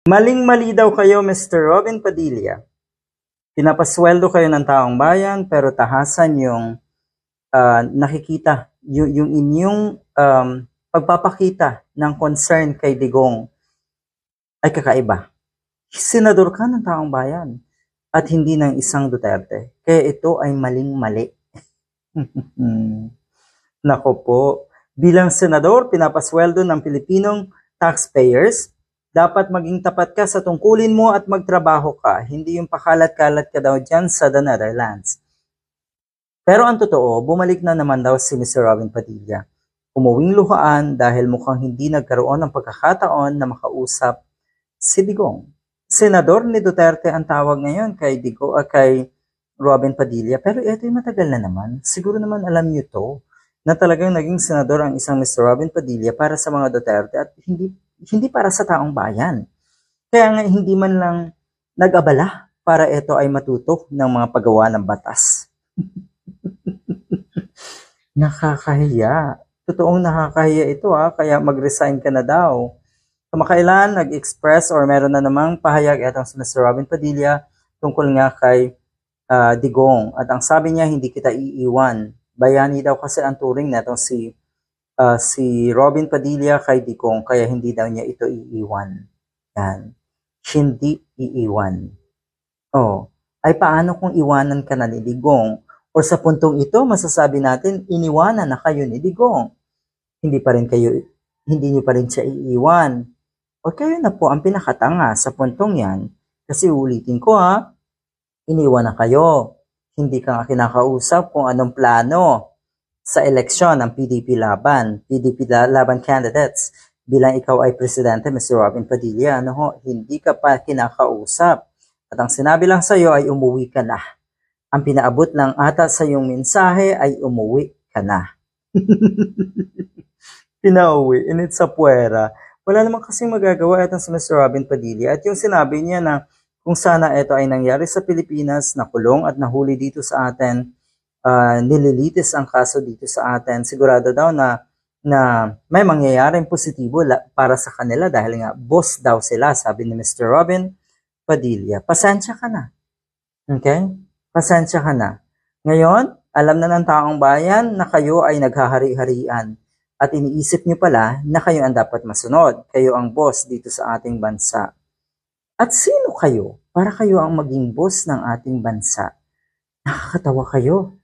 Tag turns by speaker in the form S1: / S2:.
S1: Maling-mali daw kayo, Mr. Robin Padilla. Pinapasweldo kayo ng taong bayan pero tahasan yung nakikita, yung inyong pagpapakita ng concern kay Digong ay kakaiba. Senador ka ng taong bayan at hindi ng isang Duterte. Kaya ito ay maling-mali. Nako po, bilang senador, pinapasweldo ng Pilipinong taxpayers, dapat maging tapat ka sa tungkulin mo at magtrabaho ka, hindi yung pakalat-kalat ka daw dyan sa the Netherlands. Pero ang totoo, bumalik na naman daw si Mr. Robin Padilla. Umuwing luhaan dahil mukhang hindi nagkaroon ng pagkakataon na makausap si Digong. Senador ni Duterte ang tawag ngayon kay Robin Padilla, pero ito'y matagal na naman. Siguro naman alam niyo to, na talagang naging senador ang isang Mr. Robin Padilla para sa mga Duterte at hindi para sa taong bayan. Kaya nga hindi man lang nag-abala para ito ay matuto ng mga paggawa ng batas. Nakakahiya. Totoong nakakahiya ito kaya mag-resign ka na daw. Kamakailan nag-express or meron na namang pahayag itong si Mr. Robin Padilla tungkol nga kay Digong. At ang sabi niya, hindi kita iiwan. Bayani daw kasi ang turing na itong si Robin Padilla kay Digong, kaya hindi daw niya ito iiwan. Yan. Hindi iiwan. Ay paano kung iwanan ka na ni Digong? O sa puntong ito, masasabi natin, iniwanan na kayo ni Digong. Hindi niyo pa rin siya iiwan. O kayo na po ang pinakatanga sa puntong yan. Kasi ulitin ko iniwan na kayo. Hindi ka nga kinakausap kung anong plano sa eleksyon ng PDP Laban candidates. Bilang ikaw ay presidente, Mr. Robin Padilla, hindi ka pa kinakausap. At ang sinabi lang sa iyo ay umuwi ka na. Ang pinaabot lang ata sa iyong mensahe ay umuwi ka na. Pinauwi, init sa puwera. Wala naman kasing magagawa itong si Mr. Robin Padilla. At yung sinabi niya na kung sana ito ay nangyari sa Pilipinas, nakulong at nahuli dito sa atin, nililitis ang kaso dito sa atin, sigurado daw na may mangyayaring positibo para sa kanila dahil nga boss daw sila, sabi ni Mr. Robin Padilla. Pasensya ka na. Okay? Pasensya ka na. Ngayon, alam na ng taong bayan na kayo ay naghahari-harian at iniisip nyo pala na kayo ang dapat masunod. Kayo ang boss dito sa ating bansa. At sino kayo para kayo ang maging boss ng ating bansa? Nakakatawa kayo.